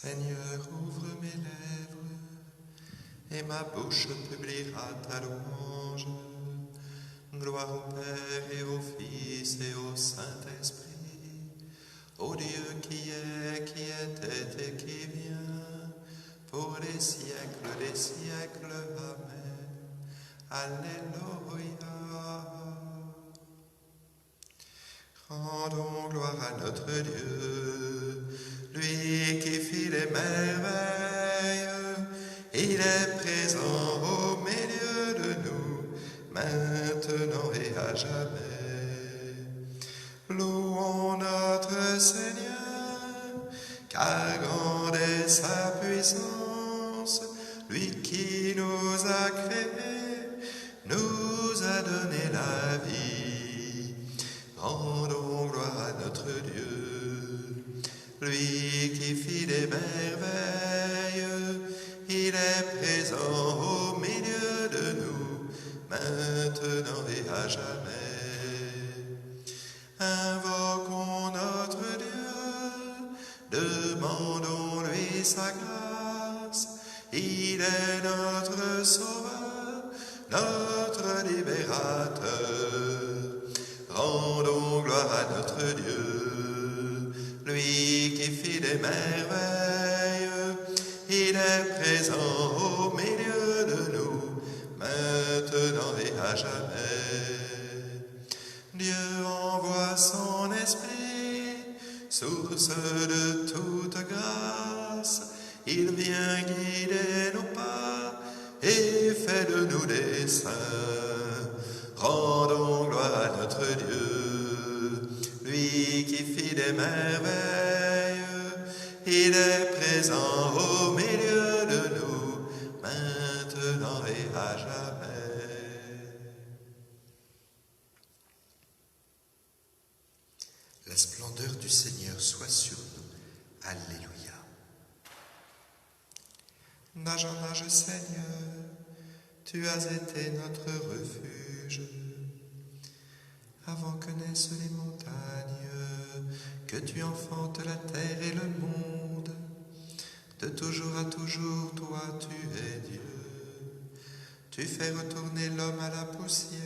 Seigneur, ouvre mes lèvres, et ma bouche publiera ta louange. Gloire au Père et au Fils et au Saint-Esprit, au Dieu qui était et qui vient, pour les siècles des siècles. Amen. Alléluia. Rendons gloire à notre Dieu, lui qui fit les merveilles. Il est présent au milieu de nous, maintenant et à jamais. Louons notre Seigneur, car grande est sa puissance. Lui qui nous a créés, nous a donné la vie. Rendons gloire à notre Dieu, lui qui fit des merveilles. Il est présent au milieu de nous, maintenant et à jamais. Invoquons notre Dieu, demandons-lui sa grâce. Il est notre Sauveur, notre Libérateur. Rendons gloire à notre Dieu, lui qui fit des merveilles. Il est présent au milieu de nous, maintenant et à jamais. Dieu envoie son esprit, source de toute grâce. Il vient guider nos pas et fait de nous des saints. Rendons gloire à notre Dieu, lui qui fit des merveilles. Il est présent au milieu de nous, maintenant et à jamais. La splendeur du Seigneur soit sur nous. Alléluia. Nage en nage, Seigneur, tu as été notre refuge. Avant que naissent les montagnes, que tu enfantes la terre et le monde, de toujours à toujours, toi tu es Dieu. Tu fais retourner l'homme à la poussière,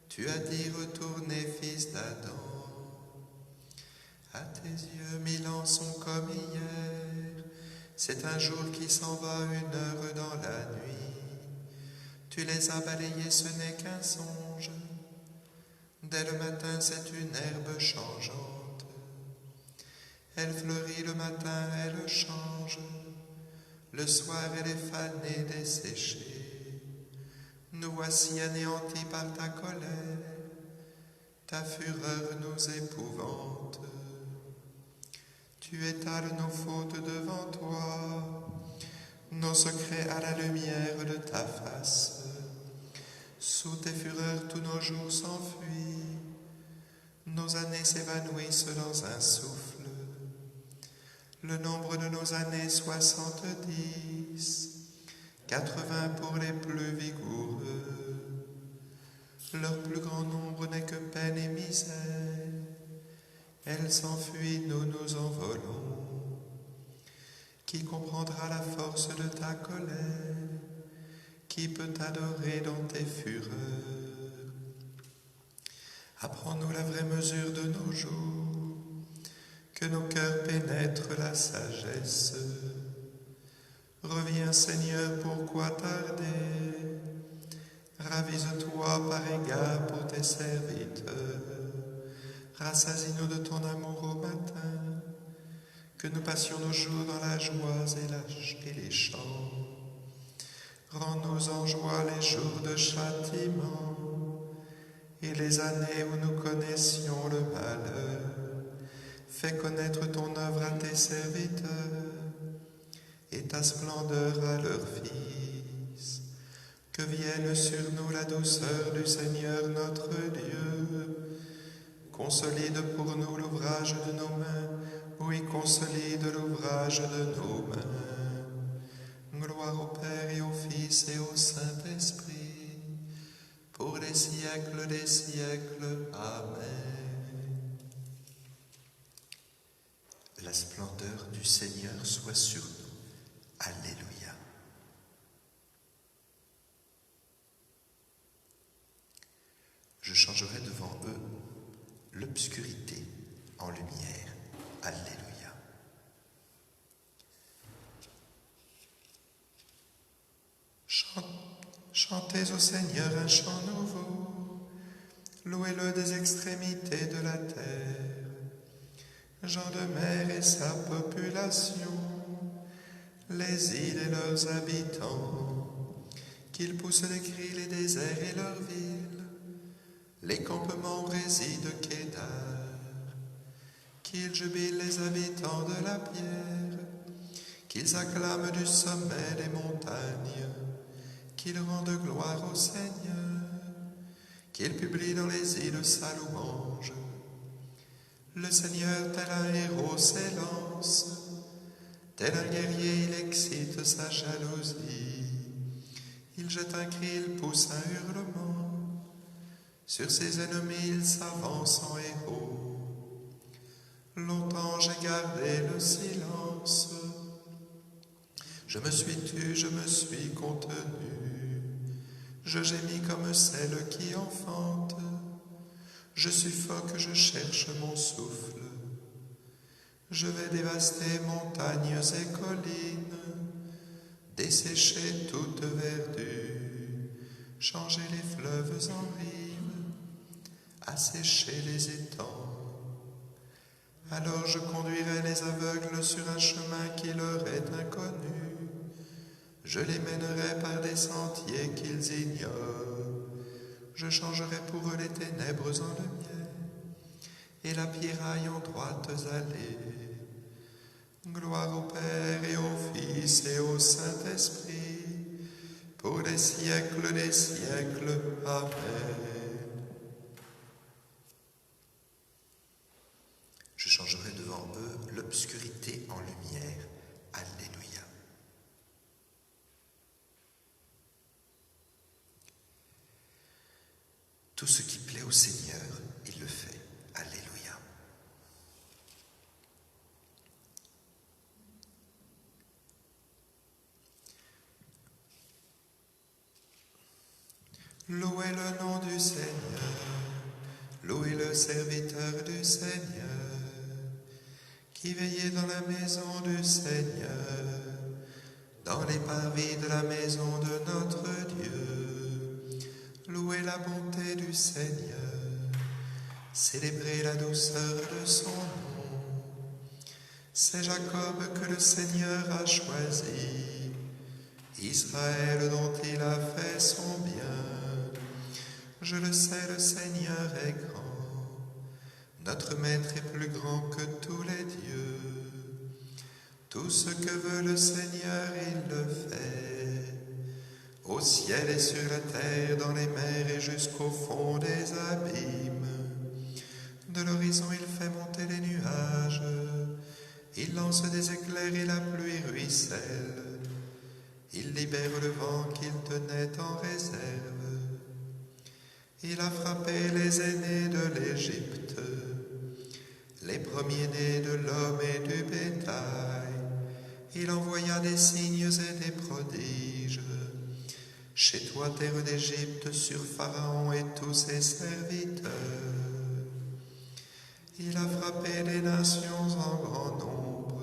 tu as dit retournez, fils d'Adam. À tes yeux, 1000 ans sont comme hier, c'est un jour qui s'en va, une heure dans la nuit. Tu les as balayés, ce n'est qu'un songe. Dès le matin, c'est une herbe changeante. Elle fleurit le matin, elle change. Le soir, elle est fanée, desséchée. Nous voici anéantis par ta colère. Ta fureur nous épouvante. Tu étales nos fautes devant toi, nos secrets à la lumière de ta face. Sous tes fureurs, tous nos jours s'enfuient, nos années s'évanouissent dans un souffle. Le nombre de nos années, 70, 80 pour les plus vigoureux. Leur plus grand nombre n'est que peine et misère. Elles s'enfuient, nous nous envolons. Qui comprendra la force de ta colère? Qui peut t'adorer dans tes fureurs? Apprends-nous la vraie mesure de nos jours, que nos cœurs pénètrent la sagesse. Reviens, Seigneur, pourquoi tarder? Ravise-toi par égard pour tes serviteurs. Rassasie-nous de ton amour au matin, que nous passions nos jours dans la joie et les chants. Rends-nous en joie les jours de châtiment et les années où nous connaissions le malheur. Fais connaître ton œuvre à tes serviteurs et ta splendeur à leurs fils. Que vienne sur nous la douceur du Seigneur notre Dieu. Consolide pour nous l'ouvrage de nos mains, oui, consolide l'ouvrage de nos mains. Gloire au Père et au Fils et au Saint-Esprit, pour les siècles des siècles. Amen. La splendeur du Seigneur soit sur nous. Alléluia. Je changerai devant eux l'obscurité en lumière. Alléluia. Chantez au Seigneur un chant nouveau, louez-le des extrémités de la terre, gens de mer et sa population, les îles et leurs habitants, qu'ils poussent les cris, les déserts et leurs villes, les campements où résident Kédar, qu'ils jubilent les habitants de la pierre, qu'ils acclament du sommet des montagnes, qu'ils rendent gloire au Seigneur, qu'ils publient dans les îles sa louange. Le Seigneur, tel un héros, s'élance, tel un guerrier, il excite sa jalousie. Il jette un cri, il pousse un hurlement. Sur ses ennemis, il s'avance en héros. Longtemps j'ai gardé le silence. Je me suis tu, je me suis contenu. Je gémis comme celle qui enfante. Je suffoque, je cherche mon souffle. Je vais dévaster montagnes et collines, dessécher toute verdure, changer les fleuves en rives, assécher les étangs. Alors je conduirai les aveugles sur un chemin qui leur est inconnu. Je les mènerai par des sentiers qu'ils ignorent. Je changerai pour eux les ténèbres en lumière et la pierraille en droites allées. Gloire au Père et au Fils et au Saint-Esprit, pour les siècles des siècles. Amen. Je changerai devant eux l'obscurité en lumière. Alléluia. Tout ce qui plaît au Seigneur, il le fait. Alléluia. Louez le nom du Seigneur, louez le serviteur du Seigneur, qui veillait dans la maison du Seigneur, dans les parvis de la maison de notre Dieu. Louez la bonté du Seigneur, célébrez la douceur de son nom. C'est Jacob que le Seigneur a choisi, Israël dont il a fait son bien. Je le sais, le Seigneur est grand, notre Maître est plus grand que tous les dieux. Tout ce que veut le Seigneur, il le fait. Au ciel et sur la terre, dans les mers et jusqu'au fond des abîmes. De l'horizon, il fait monter les nuages. Il lance des éclairs et la pluie ruisselle. Il libère le vent qu'il tenait en réserve. Il a frappé les aînés de l'Égypte, les premiers-nés de l'homme et du bétail. Il envoya des signes et des prodiges. Chez toi, terre d'Égypte, sur Pharaon et tous ses serviteurs. Il a frappé les nations en grand nombre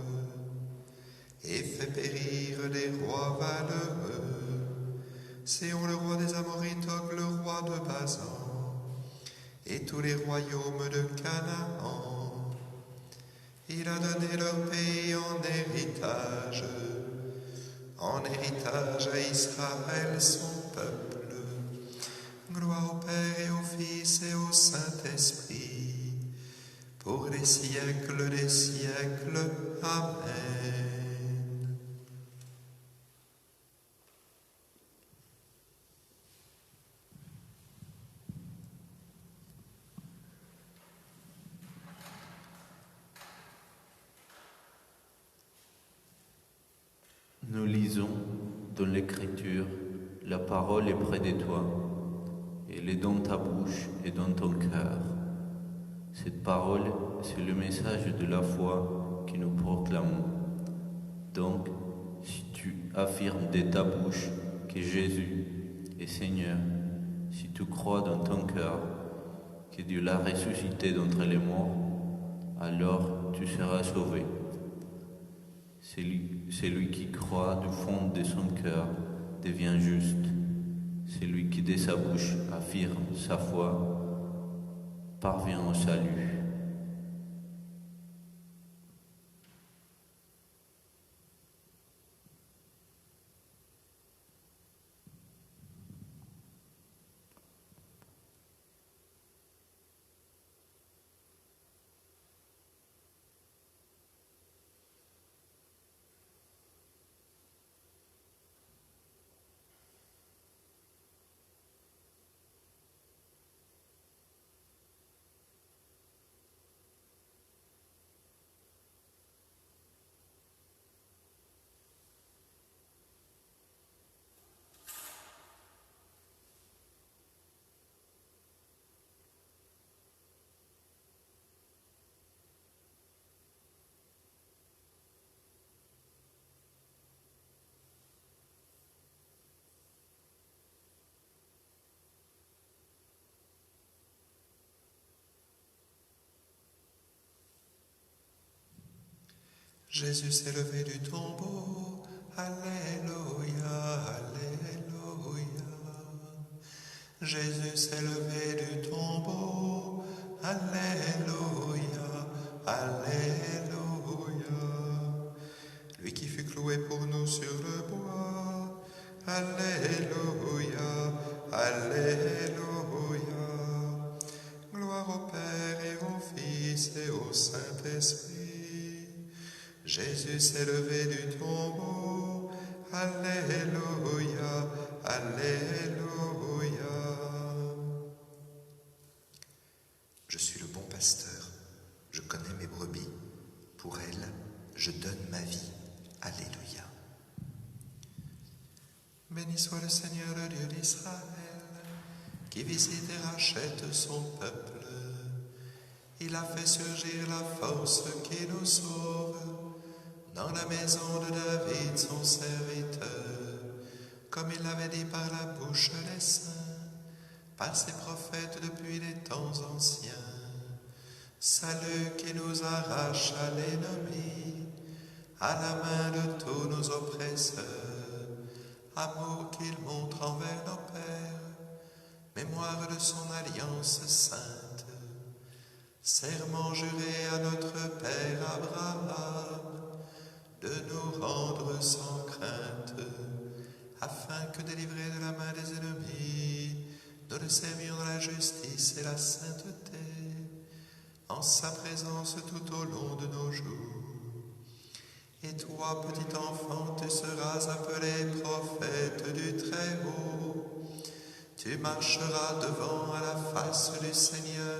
et fait périr les rois valeureux. Séon le roi des Amorites, Og le roi de Basan, et tous les royaumes de Canaan. Il a donné leur pays en héritage à Israël son peuple. Gloire au Père et au Fils et au Saint-Esprit, pour les siècles des siècles. Amen. Nous lisons dans l'Écriture, la parole est près de toi, elle est dans ta bouche et dans ton cœur. Cette parole, c'est le message de la foi qui nous proclamons. Donc, si tu affirmes de ta bouche que Jésus est Seigneur, si tu crois dans ton cœur que Dieu l'a ressuscité d'entre les morts, alors tu seras sauvé. Celui qui croit du fond de son cœur devient juste. Celui qui de sa bouche affirme sa foi parvient au salut. Jésus s'est levé du tombeau, Alléluia, Alléluia. Jésus s'est levé du tombeau, Alléluia, Alléluia. Lui qui fut cloué pour nous sur le bois, Alléluia, Alléluia. Gloire au Père et au Fils et au Saint-Esprit. Jésus s'est levé du tombeau, Alléluia, Alléluia. Je suis le bon pasteur, je connais mes brebis, pour elles je donne ma vie, Alléluia. Béni soit le Seigneur, le Dieu d'Israël, qui visite et rachète son peuple. Il a fait surgir la force qui nous sauve dans la maison de David, son serviteur, comme il l'avait dit par la bouche des saints, par ses prophètes depuis les temps anciens. Salut qui nous arrache à l'ennemi, à la main de tous nos oppresseurs, amour qu'il montre envers nos pères, mémoire de son alliance sainte, serment juré à notre Père Abraham, de nous rendre sans crainte, afin que délivrés de la main des ennemis, nous le servions dans la justice et la sainteté, en sa présence tout au long de nos jours. Et toi, petit enfant, tu seras appelé prophète du Très-Haut. Tu marcheras devant à la face du Seigneur,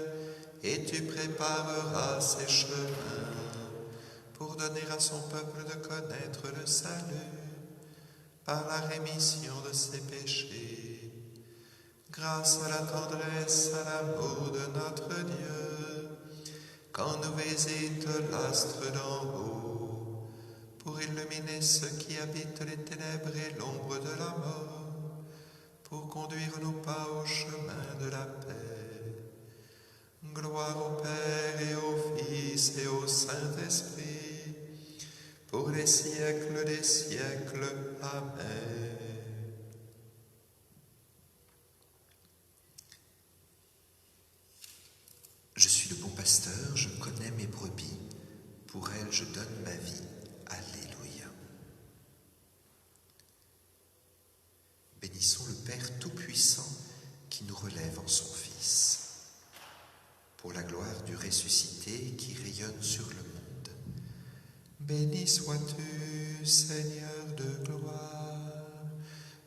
et tu prépareras ses chemins, pour donner à son peuple de connaître le salut par la rémission de ses péchés, grâce à la tendresse, à l'amour de notre Dieu, quand nous visite l'astre d'en haut, pour illuminer ceux qui habitent les ténèbres et l'ombre de la mort, pour conduire nos pas au chemin de la paix. Gloire au Père et au Fils et au Saint-Esprit, pour les siècles des siècles. Amen. Je suis le bon pasteur, je connais mes brebis, pour elles je donne ma vie. Alléluia. Bénissons le Père Tout-Puissant qui nous relève en son Fils, pour la gloire du ressuscité qui rayonne sur le monde. Béni sois-tu, Seigneur de gloire,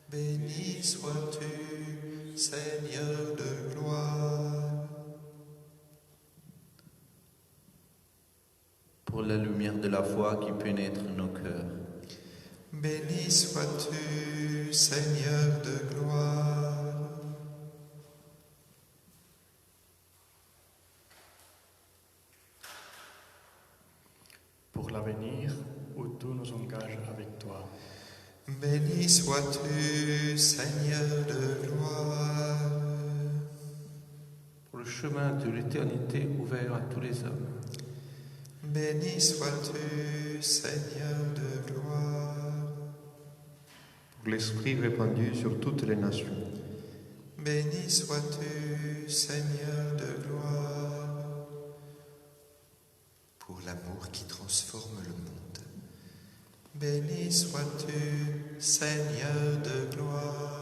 béni sois-tu, Seigneur de gloire. Pour la lumière de la foi qui pénètre nos cœurs. Béni sois-tu, Seigneur de gloire. Pour l'avenir où tout nous engage avec toi. Béni sois-tu, Seigneur de gloire. Pour le chemin de l'éternité ouvert à tous les hommes. Béni sois-tu, Seigneur de gloire. Pour l'Esprit répandu sur toutes les nations. Béni sois-tu, Seigneur de gloire. Pour l'amour qui transforme le monde. Béni sois-tu, Seigneur de gloire.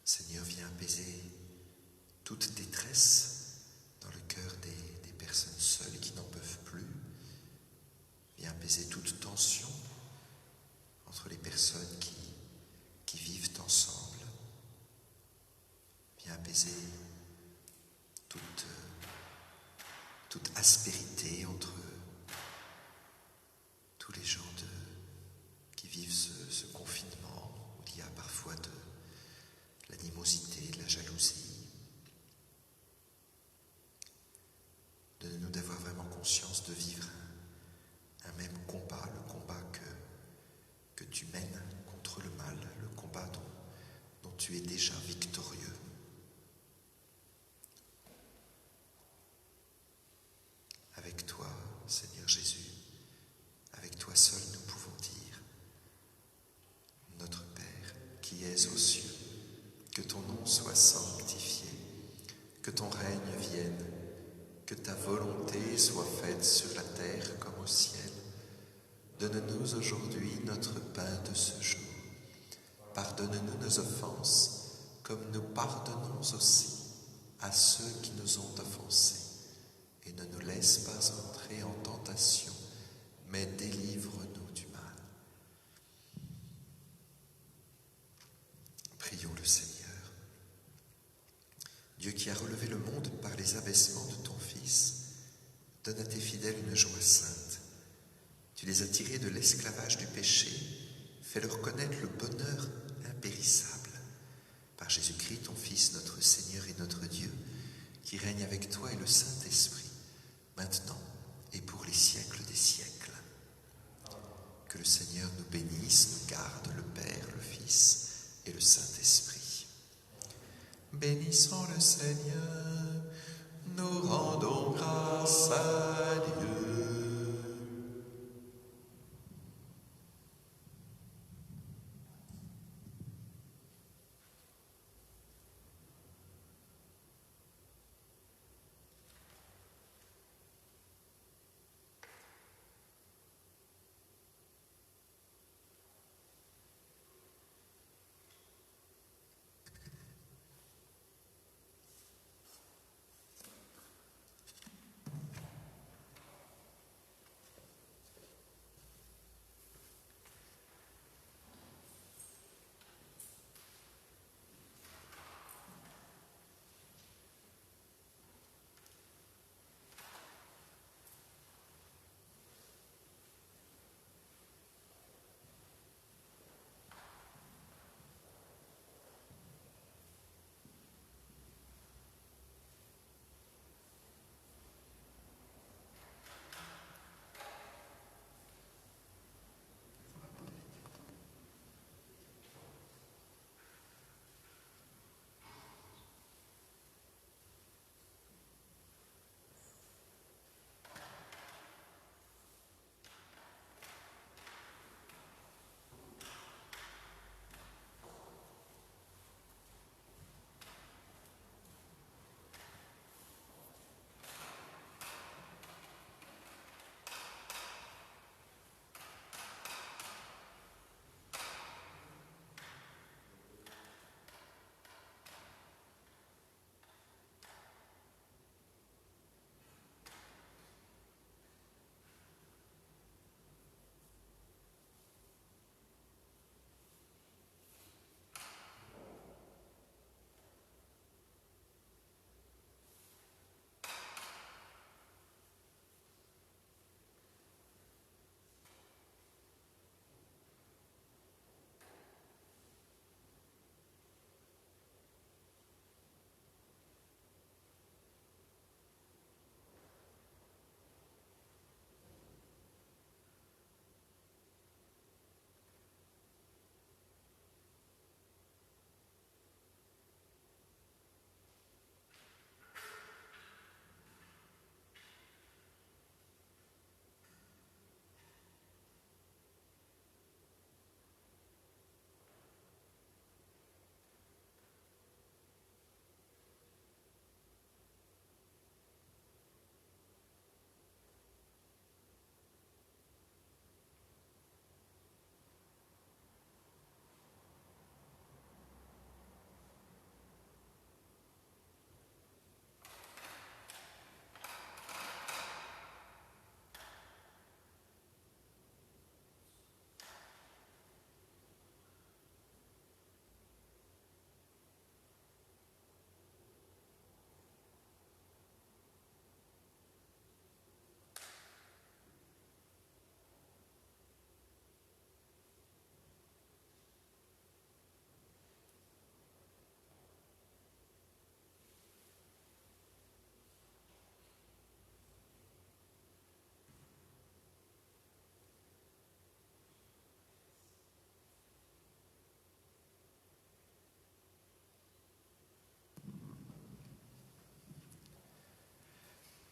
Seigneur, viens apaiser toute détresse dans le cœur des personnes seules qui n'en peuvent plus. Viens apaiser toute tension entre les personnes qui vivent ensemble. Viens apaiser toute aspérité entre tous les gens qui vivent ce confinement, où il y a parfois de l'animosité, de la jalousie. Donne-nous d'avoir vraiment conscience de vivre un même combat, le combat que tu mènes contre le mal, le combat dont tu es déjà victorieux. Avec toi, Seigneur Jésus, avec toi seul nous pouvons dire: Notre Père qui es aux cieux, que ton nom soit sanctifié, que ton règne vienne, que ta volonté soit faite sur la terre comme au ciel. Donne-nous aujourd'hui notre pain de ce jour. Pardonne-nous nos offenses, comme nous pardonnons aussi à ceux qui nous ont offensés. Et ne nous laisse pas entrer en tentation, mais délivre-nous du mal. Prions le Seigneur. Dieu qui a relevé le monde par les abaissements de ton Fils, donne à tes fidèles une joie sainte. Tu les as tirés de l'esclavage du péché, fais-leur connaître le bonheur impérissable. Par Jésus-Christ, ton Fils, notre Seigneur et notre Dieu, qui règne avec toi et le Saint-Esprit, maintenant et pour les siècles des siècles. Que le Seigneur nous bénisse, nous garde, le Père, le Fils et le Saint-Esprit. Bénissons le Seigneur, nous rendons grâce à Dieu.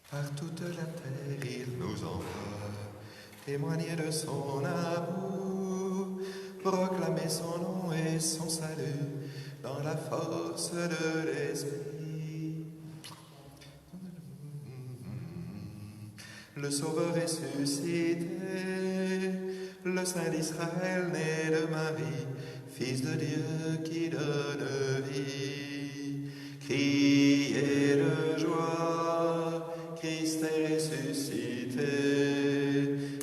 Par toute la terre, il nous envoie témoigner de son amour, proclamer son nom et son salut dans la force de l'Esprit. Le Sauveur ressuscité, le Saint d'Israël né de Marie, Fils de Dieu qui donne vie. Criez de joie, Christ est ressuscité.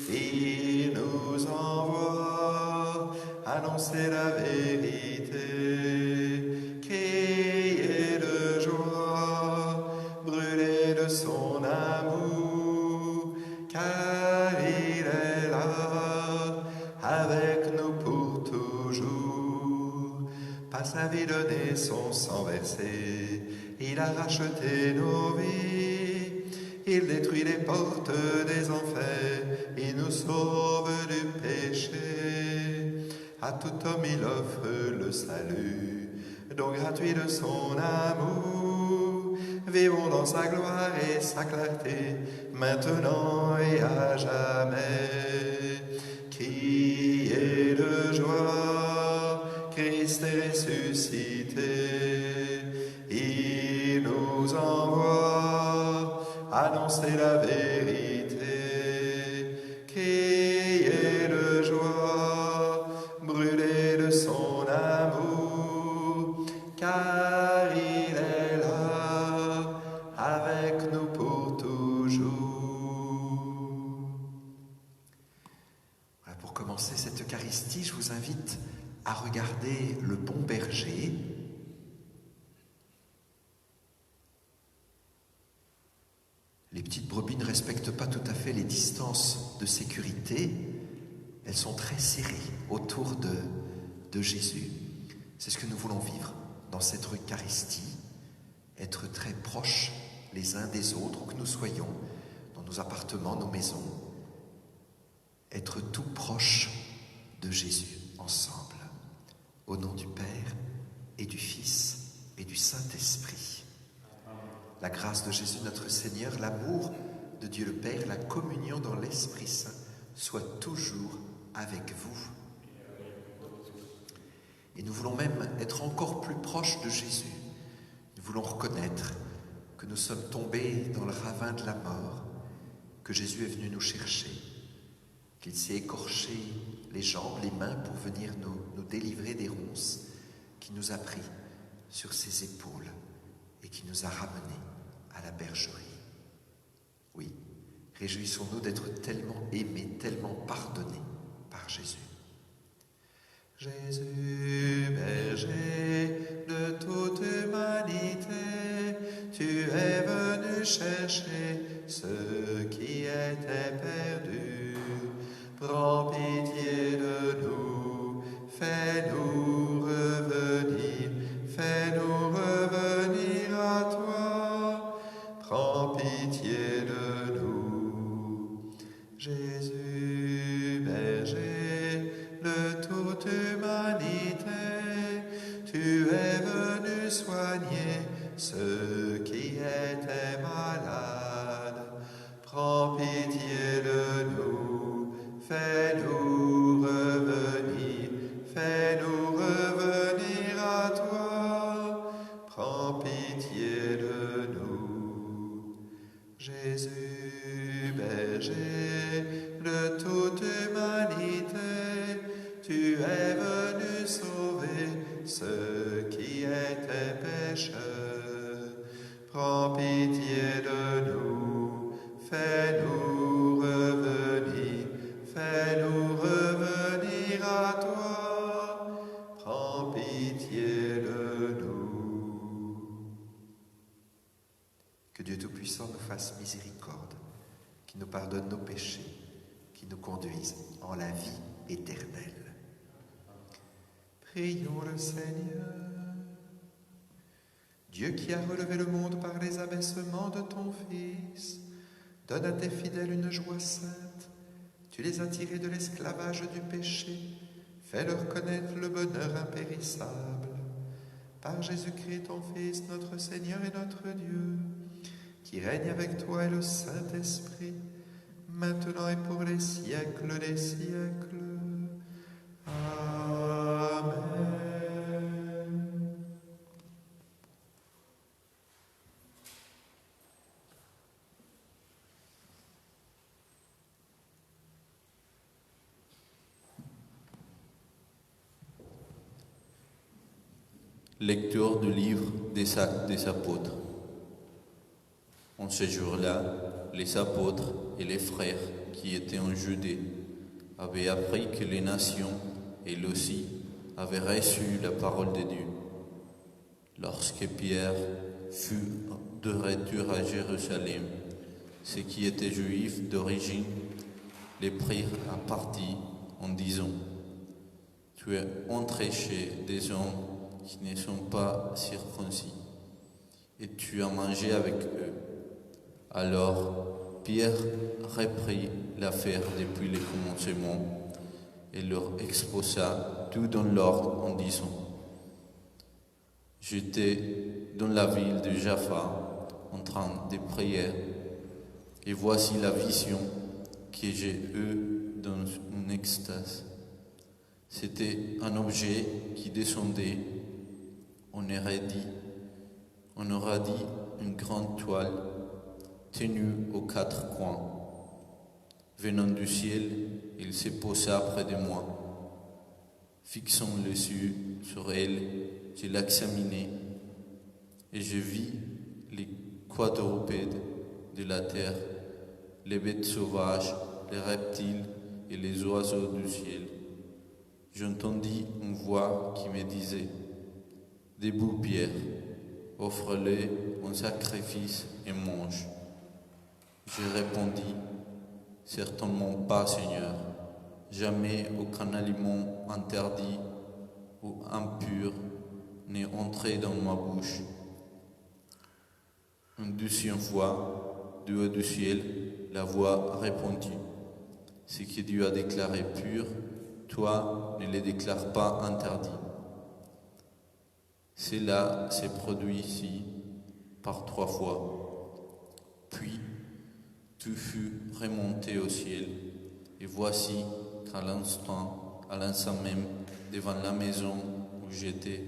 Il nous envoie annoncer la vérité. Criez de joie, brûlez de son amour, car il est là, avec nous pour toujours. Par sa vie donnée, son sang versé, il a racheté nos vies. Il détruit les portes des enfers, il nous sauve du péché. À tout homme il offre le salut, don gratuit de son amour. Vivons dans sa gloire et sa clarté, maintenant et à jamais. Criez de joie, Christ est ressuscité. Il nous envoie annoncer la vérité. Criez de joie, brûlez de son amour, car il est là, avec nous pour toujours. Voilà, pour commencer cette Eucharistie, je vous invite à regarder le bon berger. Les petites brebis ne respectent pas tout à fait les distances de sécurité. Elles sont très serrées autour de Jésus. C'est ce que nous voulons vivre dans cette Eucharistie, être très proches les uns des autres, où que nous soyons, dans nos appartements, nos maisons, être tout proches de Jésus ensemble, au nom du Père et du Fils et du Saint-Esprit. La grâce de Jésus notre Seigneur, l'amour de Dieu le Père, la communion dans l'Esprit Saint soit toujours avec vous. Et nous voulons même être encore plus proches de Jésus. Nous voulons reconnaître que nous sommes tombés dans le ravin de la mort, que Jésus est venu nous chercher, qu'il s'est écorché les jambes, les mains pour venir nous délivrer des ronces, qui nous a pris sur ses épaules et qui nous a ramenés à la bergerie. Oui, réjouissons-nous d'être tellement aimés, tellement pardonnés par Jésus. Jésus, berger de toute humanité, tu es venu chercher ceux qui étaient perdus. Prends pitié de nous, fais-nous revenir à toi. Prends pitié de nous. Jésus, berger de toute humanité, tu es venu soigner ceux qui étaient malades. Prends pitié de nous, fais-nous revenir à toi. Prends pitié de nous. Jésus, berger de toute humanité, tu es venu sauver ceux qui étaient pécheurs. Prends pitié de nous, fais-nous revenir à toi. Prends pitié de nous. Que Dieu Tout-Puissant nous fasse miséricorde, qui nous pardonne nos péchés, qui nous conduise en la vie éternelle. Prions le Seigneur. Dieu qui a relevé le monde par les abaissements de ton Fils, donne à tes fidèles une joie sainte. Tu les as tirés de l'esclavage du péché, fais-leur connaître le bonheur impérissable. Par Jésus-Christ, ton Fils, notre Seigneur et notre Dieu, qui règne avec toi et le Saint-Esprit, maintenant et pour les siècles des siècles. Amen. Lecture du livre des Actes des Apôtres. En ce jour-là, les apôtres et les frères qui étaient en Judée avaient appris que les nations, elles aussi, avaient reçu la parole de Dieu. Lorsque Pierre fut de retour à Jérusalem, ceux qui étaient juifs d'origine les prirent à partie en disant : « Tu es entré chez des hommes qui ne sont pas circoncis, et tu as mangé avec eux. » Alors Pierre reprit l'affaire depuis le commencement et leur exposa tout dans l'ordre en disant : « J'étais dans la ville de Jaffa en train de prier, et voici la vision que j'ai eue dans une extase. C'était un objet qui descendait. On aurait dit une grande toile tenue aux quatre coins. Venant du ciel, il se posa près de moi. Fixant les yeux sur elle, je l'examinai et je vis les quadrupèdes de la terre, les bêtes sauvages, les reptiles et les oiseaux du ciel. J'entendis une voix qui me disait : « Debout, Pierre, offre-le en sacrifice et mange. » Je répondis : « Certainement pas, Seigneur. Jamais aucun aliment interdit ou impur n'est entré dans ma bouche. » Une deuxième fois, du haut du ciel, la voix répondit : « Ce que Dieu a déclaré pur, toi ne le déclares pas interdit. » Cela s'est produit ici par 3 fois. Puis tout fut remonté au ciel, et voici qu'à l'instant même, devant la maison où j'étais,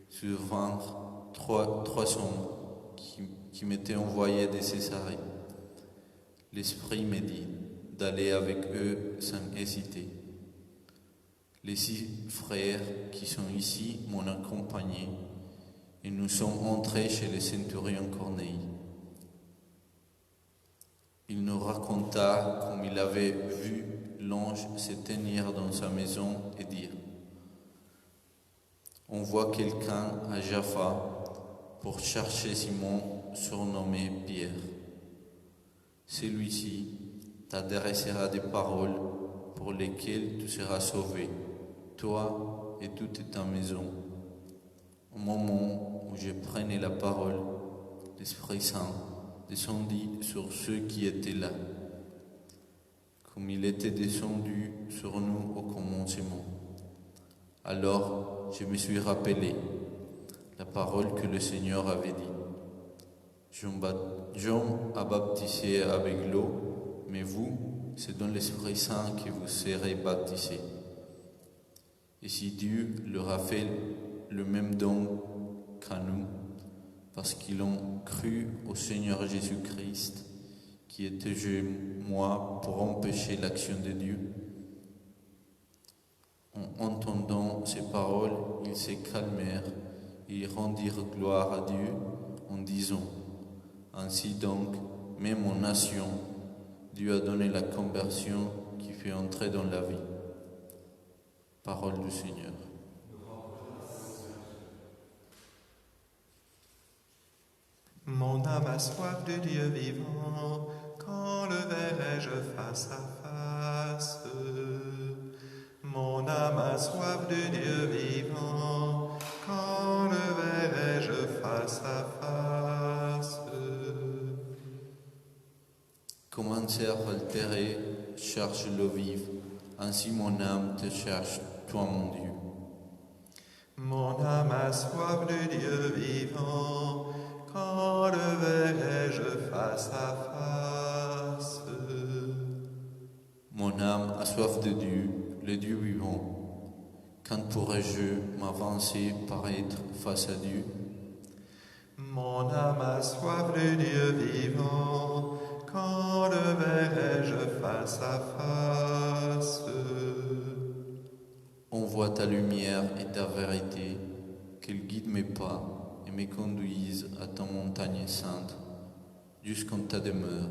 se vinrent 3 hommes qui m'étaient envoyés de Césarée. L'Esprit me dit d'aller avec eux sans hésiter. Les 6 frères qui sont ici m'ont accompagné et nous sommes entrés chez le centurion Corneille. Il nous raconta comme il avait vu l'ange se tenir dans sa maison et dire : « On voit quelqu'un à Jaffa pour chercher Simon, surnommé Pierre. Celui-ci t'adressera des paroles pour lesquelles tu seras sauvé, toi et toute ta maison. » Au moment où je prenais la parole, l'Esprit Saint descendit sur ceux qui étaient là, comme il était descendu sur nous au commencement. Alors je me suis rappelé la parole que le Seigneur avait dit : Jean a baptisé avec l'eau, mais vous, c'est dans l'Esprit Saint que vous serez baptisés. Et si Dieu leur a fait le même don qu'à nous, parce qu'ils ont cru au Seigneur Jésus-Christ, qui était moi pour empêcher l'action de Dieu. En entendant ces paroles, ils se calmèrent et ils rendirent gloire à Dieu en disant : Ainsi donc, même en nation, Dieu a donné la conversion qui fait entrer dans la vie. Parole du Seigneur. Mon âme a soif de Dieu vivant, quand le verrai-je face à face? Mon âme a soif de Dieu vivant, quand le verrai-je face à face? Comme un cerf altéré cherche l'eau vive, ainsi mon âme te cherche, toi mon Dieu. Mon âme a soif de Dieu vivant, quand le verrai-je face à face? Mon âme a soif de Dieu, le Dieu vivant. Quand pourrais-je m'avancer, paraître face à Dieu? Mon âme a soif de Dieu vivant, quand le verrai-je face à face? On voit ta lumière et ta vérité, qu'elle guide mes pas et me conduise à ta montagne sainte, jusqu'en ta demeure.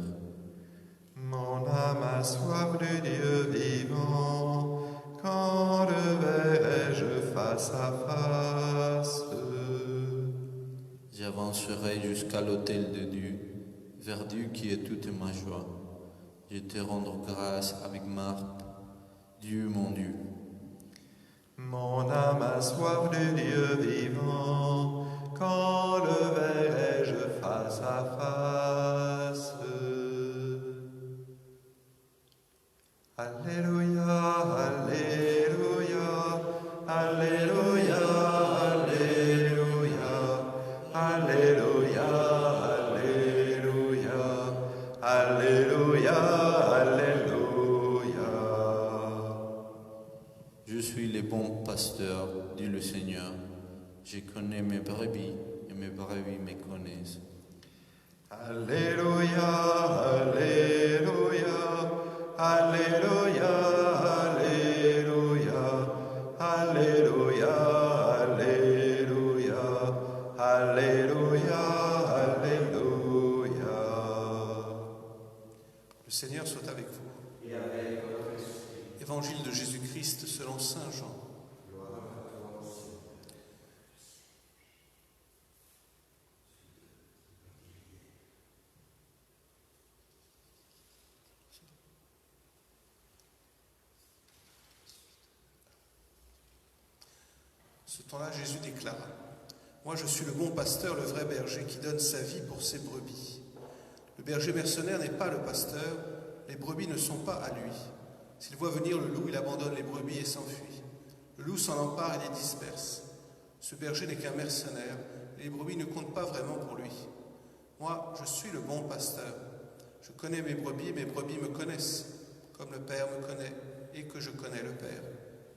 Mon âme a soif de Dieu vivant, quand le verrai-je face à face? J'avancerai jusqu'à l'autel de Dieu, vers Dieu qui est toute ma joie. Je te rends grâce avec Marthe, Dieu mon Dieu. Mon âme a soif de Dieu vivant, quand le verrai-je face à face? Alléluia, Alléluia, Alléluia, Alléluia, Alléluia, Alléluia, Alléluia, Alléluia. Je suis le bon pasteur, dit le Seigneur. Je connais mes brebis et mes brebis me connaissent. Alléluia, Alléluia, Alléluia, Alléluia, Alléluia, Alléluia, Alléluia, Alléluia. Le Seigneur soit avec vous. Et avec votre esprit. Évangile de Jésus-Christ selon saint Jean. Ce temps-là, Jésus déclara: Moi, je suis le bon pasteur, le vrai berger, qui donne sa vie pour ses brebis. Le berger mercenaire n'est pas le pasteur, les brebis ne sont pas à lui. S'il voit venir le loup, il abandonne les brebis et s'enfuit. Le loup s'en empare et les disperse. Ce berger n'est qu'un mercenaire, et les brebis ne comptent pas vraiment pour lui. Moi, je suis le bon pasteur. Je connais mes brebis et mes brebis me connaissent, comme le Père me connaît et que je connais le Père.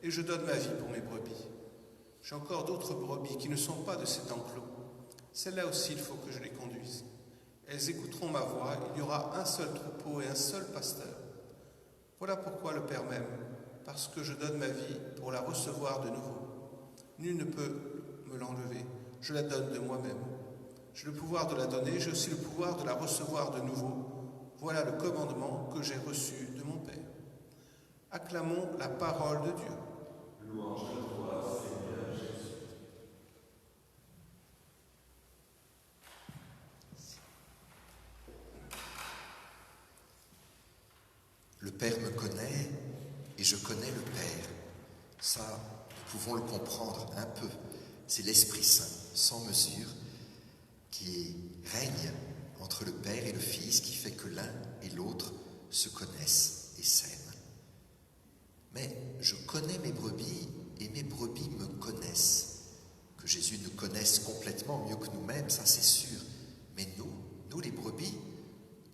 Et je donne ma vie pour mes brebis. J'ai encore d'autres brebis qui ne sont pas de cet enclos. Celles-là aussi, il faut que je les conduise. Elles écouteront ma voix, il y aura un seul troupeau et un seul pasteur. Voilà pourquoi le Père m'aime, parce que je donne ma vie pour la recevoir de nouveau. Nul ne peut me l'enlever, je la donne de moi-même. J'ai le pouvoir de la donner, j'ai aussi le pouvoir de la recevoir de nouveau. Voilà le commandement que j'ai reçu de mon Père. Acclamons la parole de Dieu. Louange à toi, Seigneur Jésus. Le Père me connaît et je connais le Père. Ça, nous pouvons le comprendre un peu. C'est l'Esprit Saint, sans mesure, qui règne entre le Père et le Fils, qui fait que l'un et l'autre se connaissent et s'aiment. Mais je connais mes brebis et mes brebis me connaissent. Que Jésus nous connaisse complètement mieux que nous-mêmes, ça c'est sûr. Mais nous les brebis,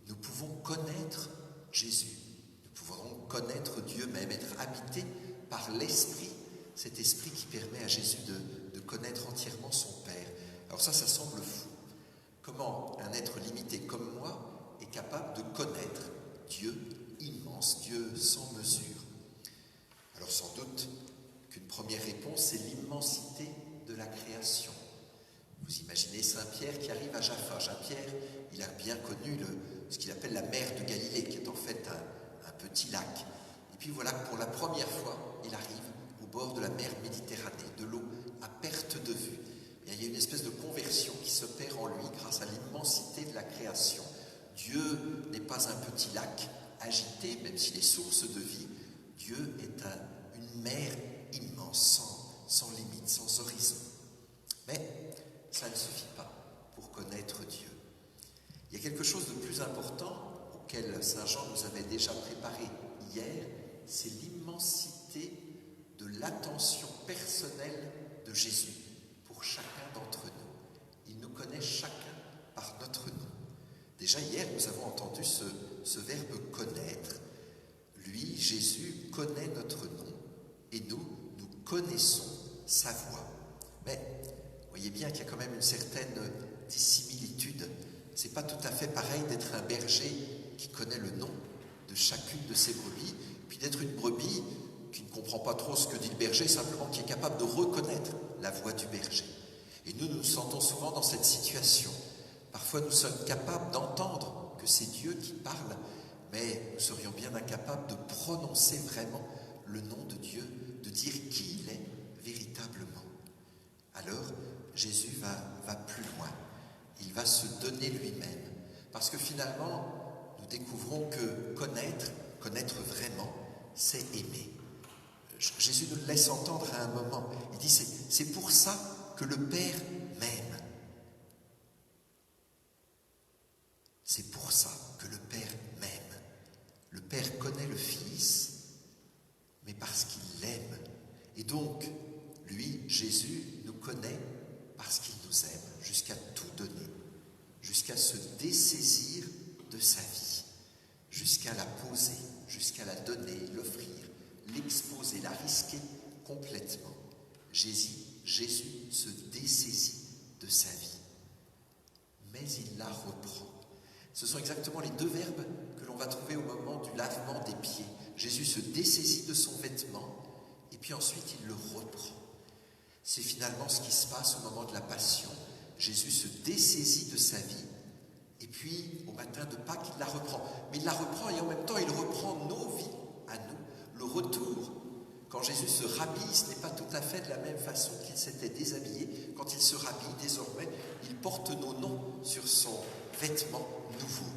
nous pouvons connaître Jésus. Nous pouvons connaître Dieu même, être habités par l'Esprit, cet Esprit qui permet à Jésus de connaître entièrement son Père. Alors ça semble fou. Comment un être limité comme moi est capable de connaître Dieu immense, Dieu sans mesure? Alors sans doute qu'une première réponse, c'est l'immensité de la création. Vous imaginez Saint-Pierre qui arrive à Jaffa. Saint-Pierre, il a bien connu ce qu'il appelle la mer de Galilée, qui est en fait un petit lac. Et puis voilà que pour la première fois, il arrive au bord de la mer Méditerranée, de l'eau à perte de vue. Et il y a une espèce de conversion qui s'opère en lui grâce à l'immensité de la création. Dieu n'est pas un petit lac agité, même s'il est source de vie. Dieu est une mer immense, sans limite, sans horizon. Mais ça ne suffit pas pour connaître Dieu. Il y a quelque chose de plus important auquel Saint Jean nous avait déjà préparé hier, c'est l'immensité de l'attention personnelle de Jésus pour chacun d'entre nous. Il nous connaît chacun notre nom. Déjà hier, nous avons entendu ce verbe connaître. Lui, Jésus, connaît notre nom et nous connaissons sa voix. Mais voyez bien qu'il y a quand même une certaine dissimilitude. C'est pas tout à fait pareil d'être un berger qui connaît le nom de chacune de ses brebis, puis d'être une brebis qui ne comprend pas trop ce que dit le berger, simplement qui est capable de reconnaître la voix du berger. Et nous nous sentons souvent dans cette situation. Parfois nous sommes capables d'entendre que c'est Dieu qui parle, mais nous serions bien incapables de prononcer vraiment le nom de Dieu, de dire qui il est véritablement. Alors Jésus va plus loin. Il va se donner lui-même. Parce que finalement, nous découvrons que connaître vraiment, c'est aimer. Jésus nous le laisse entendre à un moment. Il dit, c'est pour ça que le Père m'aime. C'est pour ça que le Père m'aime. Le Père connaît le Fils, mais parce qu'il l'aime. Et donc, lui, Jésus, nous connaît parce qu'il nous aime, jusqu'à tout donner, jusqu'à se dessaisir de sa vie, jusqu'à la poser, jusqu'à la donner, l'offrir, l'exposer, la risquer complètement. Jésus se dessaisit de sa vie, mais il la reprend. Ce sont exactement les deux verbes que l'on va trouver au moment du lavement des pieds. Jésus se dessaisit de son vêtement et puis ensuite il le reprend. C'est finalement ce qui se passe au moment de la Passion. Jésus se dessaisit de sa vie et puis au matin de Pâques il la reprend. Mais il la reprend et en même temps il reprend nos vies à nous. Le retour, quand Jésus se rhabille, ce n'est pas tout à fait de la même façon qu'il s'était déshabillé. Quand il se rhabille désormais, il porte nos noms sur son vêtement nouveau.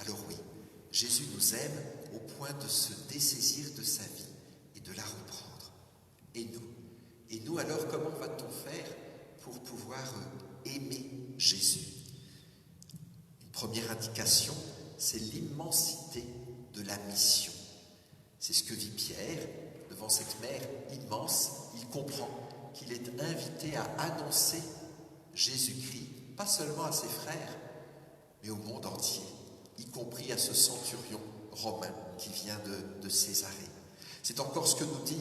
Alors oui, Jésus nous aime au point de se dessaisir de sa vie et de la reprendre. Et nous alors, comment va-t-on faire pour pouvoir aimer Jésus? Une première indication, c'est l'immensité de la mission. C'est ce que vit Pierre devant cette mer immense. Il comprend qu'il est invité à annoncer Jésus-Christ, pas seulement à ses frères, mais au monde entier, y compris à ce centurion romain qui vient de Césarée. C'est encore ce que nous dit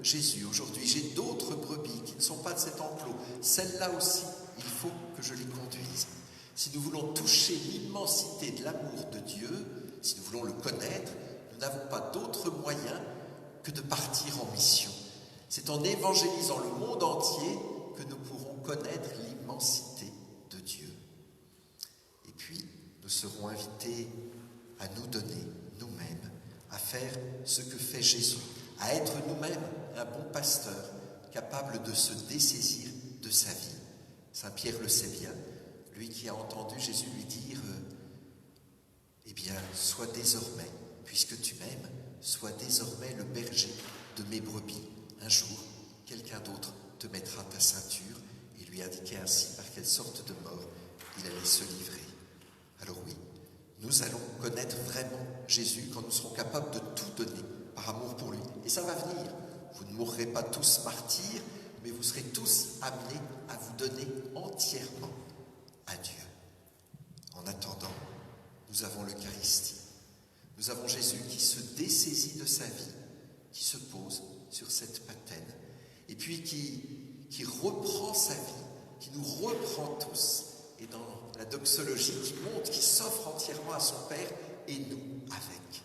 Jésus aujourd'hui. J'ai d'autres brebis qui ne sont pas de cet enclos. Celles-là aussi, il faut que je les conduise. Si nous voulons toucher l'immensité de l'amour de Dieu, si nous voulons le connaître, nous n'avons pas d'autre moyen que de partir en mission. C'est en évangélisant le monde entier que nous pourrons connaître l'immensité de Dieu. Et puis, nous serons invités à nous donner nous-mêmes, à faire ce que fait Jésus, à être nous-mêmes un bon pasteur, capable de se dessaisir de sa vie. Saint Pierre le sait bien, lui qui a entendu Jésus lui dire « Eh bien, sois désormais, puisque tu m'aimes, sois désormais le berger de mes brebis. Un jour, quelqu'un d'autre te mettra ta ceinture. » Et lui indiquait ainsi par quelle sorte de mort il allait se livrer. Alors oui, nous allons connaître vraiment Jésus quand nous serons capables de tout donner par amour pour lui. Et ça va venir. Vous ne mourrez pas tous martyrs, mais vous serez tous amenés à vous donner entièrement à Dieu. En attendant, nous avons l'Eucharistie. Nous avons Jésus qui se dessaisit de sa vie, qui se pose sur cette patène, et puis qui reprend sa vie, qui nous reprend tous, et dans la doxologie qui monte, qui s'offre entièrement à son Père, et nous avec.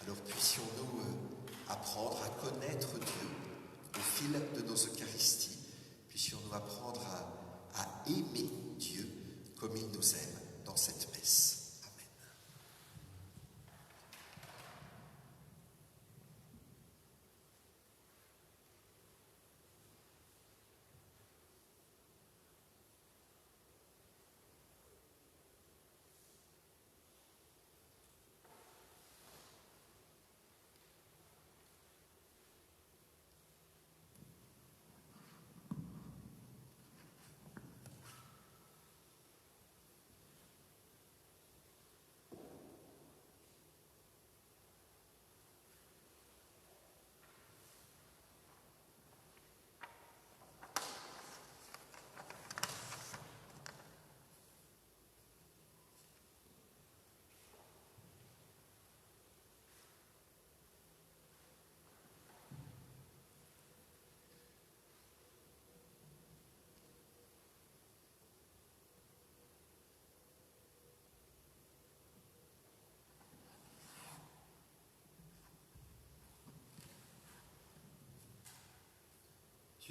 Alors puissions-nous apprendre à connaître Dieu au fil de nos Eucharisties, puissions-nous apprendre à aimer Dieu comme il nous aime dans cette messe.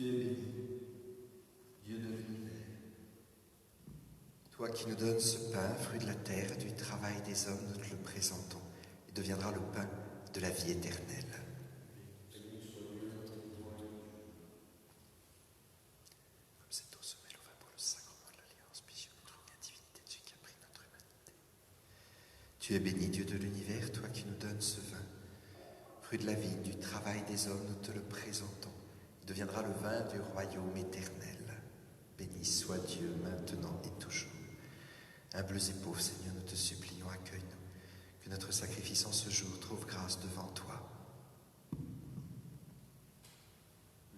Tu es béni, Dieu de l'univers. Toi qui nous donnes ce pain, fruit de la terre, du travail des hommes, nous te le présentons. Il deviendra le pain de la vie éternelle. Comme cette eau se mêle au vin pour le sacrement de l'alliance, puis la divinité de Dieu qui a pris notre humanité. Tu es béni, Dieu de l'univers, toi qui nous donnes ce vin, fruit de la vie, du travail des hommes, nous te le présentons. Il deviendra le vin du royaume éternel. Béni soit Dieu maintenant et toujours. Humbles et pauvres, Seigneur, nous te supplions, accueille-nous. Que notre sacrifice en ce jour trouve grâce devant toi.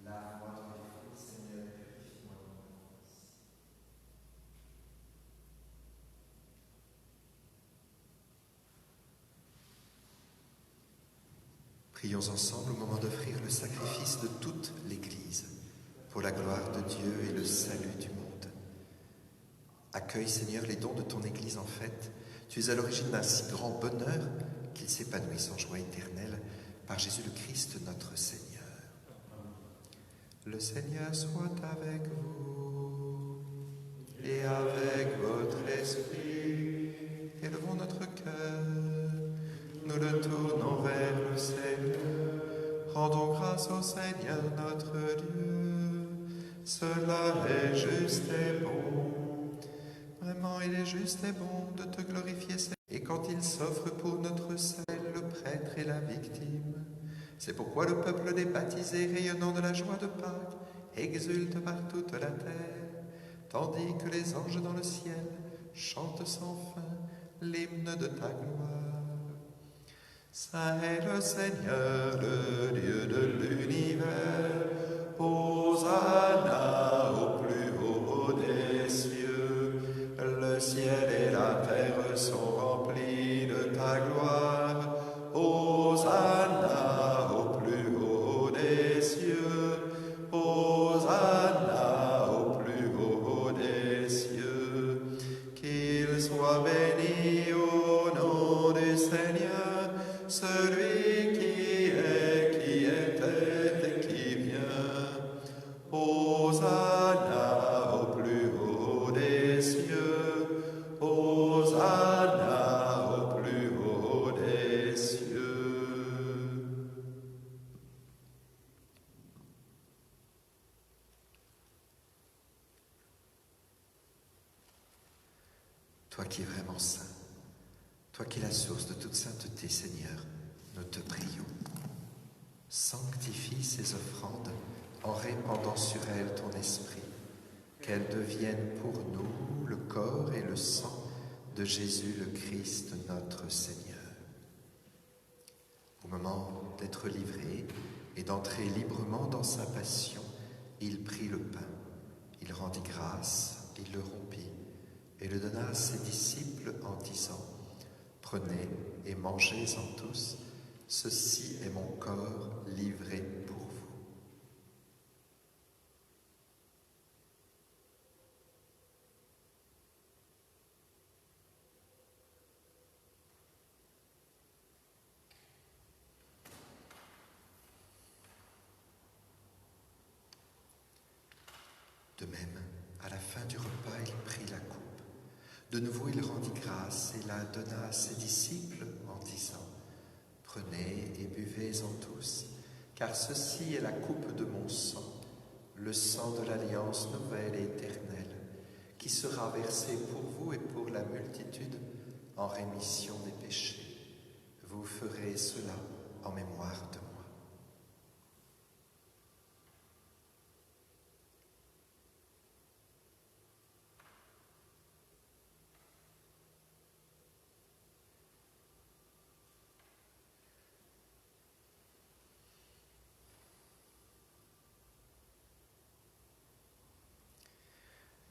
Lave-moi de mes fautes, Seigneur, purifie-moi de mon offense. Prions ensemble au moment d'offrir le sacrifice de toute l'Église, pour la gloire de Dieu et le salut du monde. Accueille, Seigneur, les dons de ton Église en fête. Tu es à l'origine d'un si grand bonheur qu'il s'épanouisse en joie éternelle par Jésus le Christ, notre Seigneur. Le Seigneur soit avec vous et avec votre esprit. Élevons notre cœur, nous le tournons vers le Seigneur. Rendons grâce au Seigneur notre Dieu. Cela est juste et bon. Vraiment, il est juste et bon de te glorifier, Seigneur. Et quand il s'offre pour notre salut, le prêtre et la victime. C'est pourquoi le peuple des baptisés, rayonnant de la joie de Pâques, exulte par toute la terre, tandis que les anges dans le ciel chantent sans fin l'hymne de ta gloire. Saint est le Seigneur, le Dieu de l'univers. Hosanna au plus haut des cieux. Le ciel et la terre sont remplis de ta gloire. Hosanna au plus haut des cieux. Hosanna au plus haut des cieux. Qu'il soit béni au nom du Seigneur, celui qui était et qui vient. Hosanna au plus haut des cieux. Hosanna au plus haut des cieux. Toi qui es vraiment saint, toi qui es la source de toute sainteté, Seigneur, nous te prions. Sanctifie ces offrandes en répandant sur elles ton esprit, qu'elles deviennent pour nous le corps et le sang de Jésus le Christ, notre Seigneur. Au moment d'être livré et d'entrer librement dans sa passion, il prit le pain, il rendit grâce, il le rompit et le donna à ses disciples en disant : Prenez et mangez-en tous, ceci est mon corps livré pour vous. De même, à la fin du repas, il prit la coupe. De nouveau, il rendit grâce et la donna à ses disciples en disant : Prenez et buvez-en tous, car ceci est la coupe de mon sang, le sang de l'alliance nouvelle et éternelle, qui sera versé pour vous et pour la multitude en rémission des péchés. Vous ferez cela en mémoire de moi.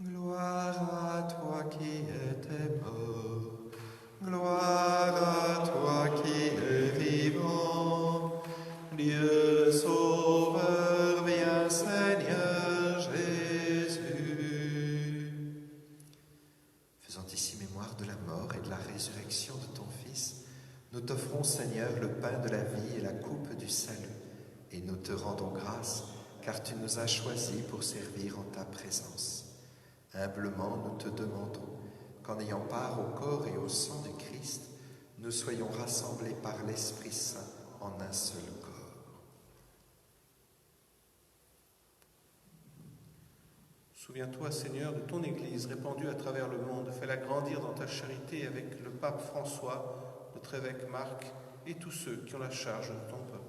Gloire à toi qui étais mort, gloire à toi qui es vivant, Dieu sauveur, viens Seigneur Jésus. Faisant ici mémoire de la mort et de la résurrection de ton Fils, nous t'offrons, Seigneur, le pain de la vie et la coupe du salut, et nous te rendons grâce car tu nous as choisis pour servir en ta présence. Humblement, nous te demandons qu'en ayant part au corps et au sang du Christ, nous soyons rassemblés par l'Esprit Saint en un seul corps. Souviens-toi, Seigneur, de ton Église répandue à travers le monde. Fais-la grandir dans ta charité avec le pape François, notre évêque Marc et tous ceux qui ont la charge de ton peuple.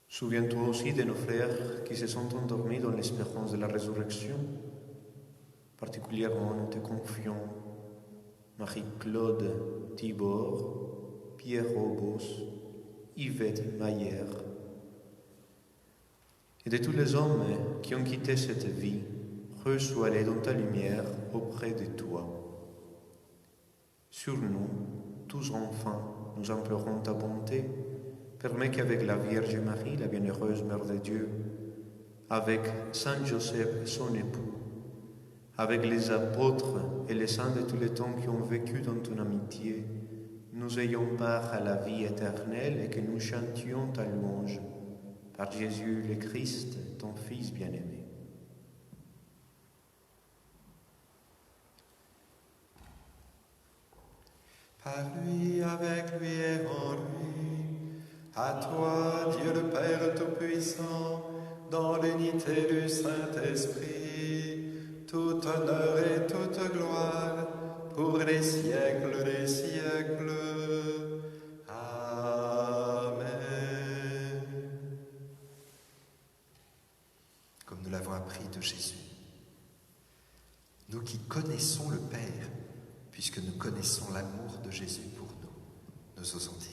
Souviens-toi aussi de nos frères qui se sont endormis dans l'espérance de la résurrection. Particulièrement, nous te confions Marie-Claude Thibord, Pierre Robos, Yvette Mayer, et de tous les hommes qui ont quitté cette vie, reçois-les dans ta lumière auprès de toi. Sur nous, tous enfants, nous implorons ta bonté. Permets qu'avec la Vierge Marie, la bienheureuse Mère de Dieu, avec Saint Joseph, son époux, avec les apôtres et les saints de tous les temps qui ont vécu dans ton amitié, nous ayons part à la vie éternelle et que nous chantions ta louange par Jésus le Christ, ton Fils bien-aimé. Par lui, avec lui et en lui, à toi, Dieu le Père Tout-Puissant, dans l'unité du Saint-Esprit, tout honneur et toute gloire, pour les siècles des siècles. Amen. Comme nous l'avons appris de Jésus, nous qui connaissons le Père, puisque nous connaissons l'amour de Jésus pour nous, nous osons dire: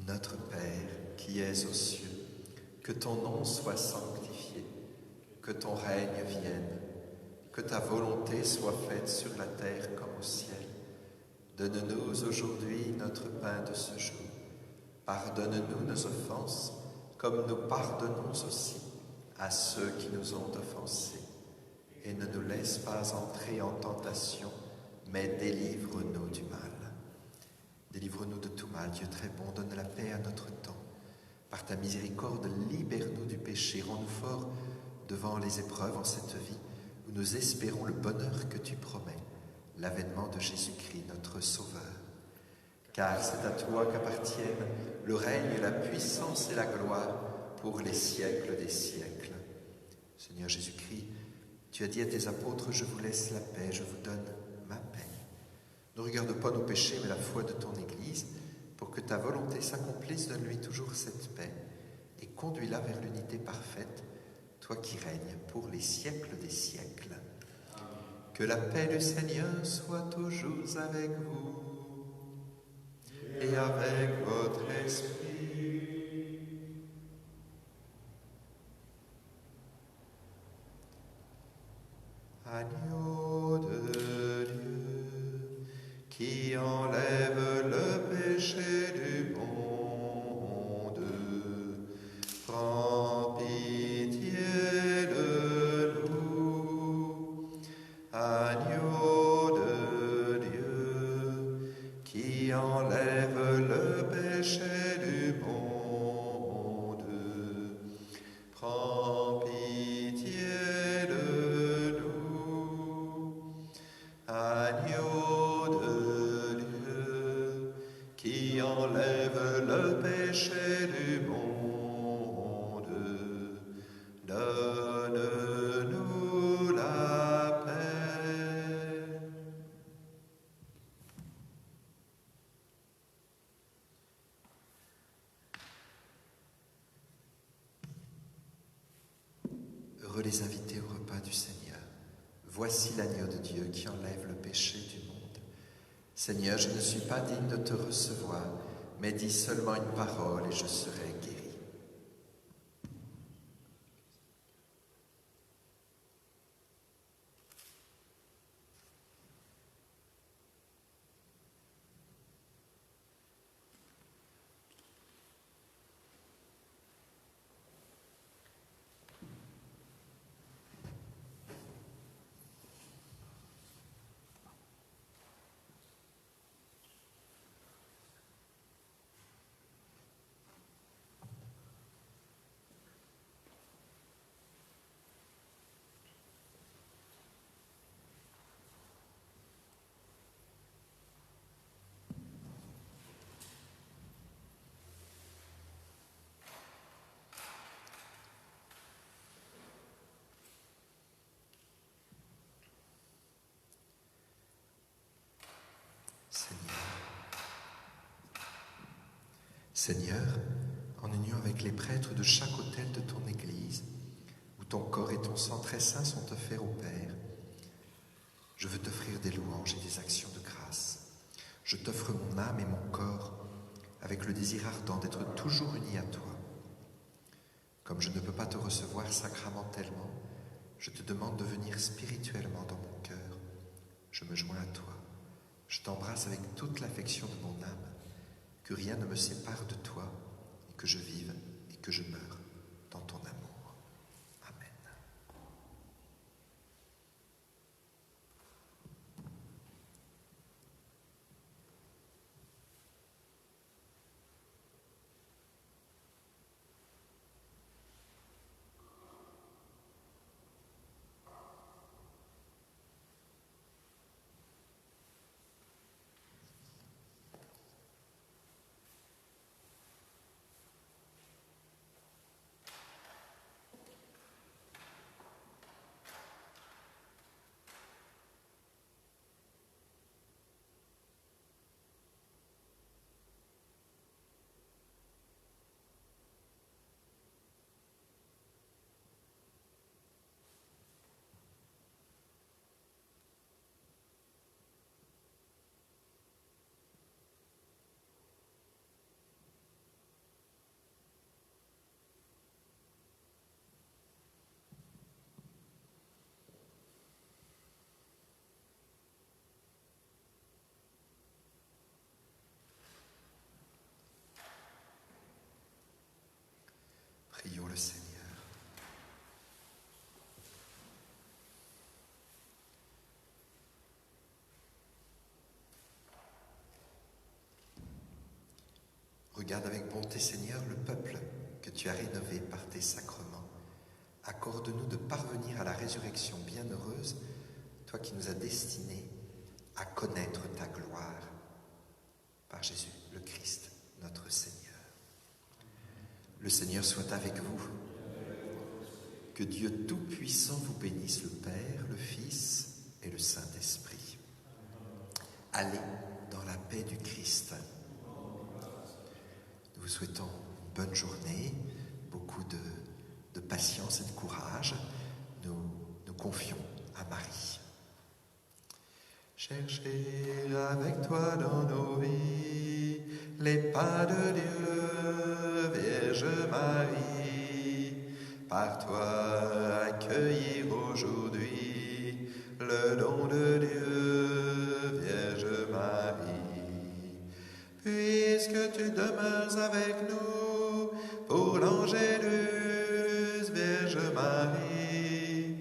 Notre Père qui es aux cieux, que ton nom soit sanctifié, que ton règne vienne, que ta volonté soit faite sur la terre comme au ciel. Donne-nous aujourd'hui notre pain de ce jour. Pardonne-nous nos offenses, comme nous pardonnons aussi à ceux qui nous ont offensés. Et ne nous laisse pas entrer en tentation, mais délivre-nous du mal. Délivre-nous de tout mal, Dieu très bon, donne la paix à notre temps. Par ta miséricorde, libère-nous du péché, rends-nous forts devant les épreuves en cette vie, où nous espérons le bonheur que tu promets, l'avènement de Jésus-Christ, notre Sauveur. Car c'est à toi qu'appartiennent le règne, la puissance et la gloire pour les siècles des siècles. Seigneur Jésus-Christ, tu as dit à tes apôtres: je vous laisse la paix, je vous donne ma paix. Ne regarde pas nos péchés, mais la foi de ton Église, pour que ta volonté s'accomplisse. Donne-lui toujours cette paix et conduis-la vers l'unité parfaite, toi qui règnes pour les siècles des siècles. Que la paix du Seigneur soit toujours avec vous et avec votre esprit. Agneau de Dieu, qui enlève le péché du monde, prends pitié de nous. Agneau de Dieu, qui enlève le péché du monde, prends pitié de nous. Agneau de Dieu, qui enlève le péché du monde, donne-nous la paix. Heureux les invités au repas du Seigneur. Voici l'agneau de Dieu qui enlève le péché du monde. Seigneur, je ne suis pas digne de te recevoir, mais dis seulement une parole et je serai guéri. Seigneur, en union avec les prêtres de chaque autel de ton Église, où ton corps et ton sang très saint sont offerts au Père, je veux t'offrir des louanges et des actions de grâce. Je t'offre mon âme et mon corps, avec le désir ardent d'être toujours uni à toi. Comme je ne peux pas te recevoir sacramentellement, je te demande de venir spirituellement dans mon cœur. Je me joins à toi. Je t'embrasse avec toute l'affection de mon âme. Que rien ne me sépare de toi, et que je vive et que je meure dans ton amour. Amen. Prions le Seigneur. Regarde avec bonté, Seigneur, le peuple que tu as rénové par tes sacrements. Accorde-nous de parvenir à la résurrection bienheureuse, toi qui nous as destinés à connaître ta gloire. Par Jésus le Christ, notre Seigneur. Le Seigneur soit avec vous. Que Dieu Tout-Puissant vous bénisse, le Père, le Fils et le Saint-Esprit. Allez dans la paix du Christ. Nous vous souhaitons une bonne journée, beaucoup de patience et de courage. Nous confions à Marie. Cherchez avec toi dans nos vies les pas de Dieu, Vierge Marie. Par toi accueillir aujourd'hui le don de Dieu, Vierge Marie. Puisque tu demeures avec nous pour l'Angélus, Vierge Marie,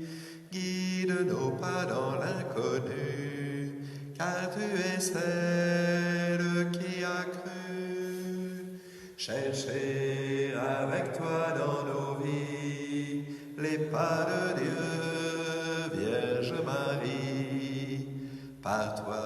guide nos pas dans l'inconnu, car tu es celle qui a cru. Cherchez avec toi dans nos vies les pas de Dieu, Vierge Marie. Par toi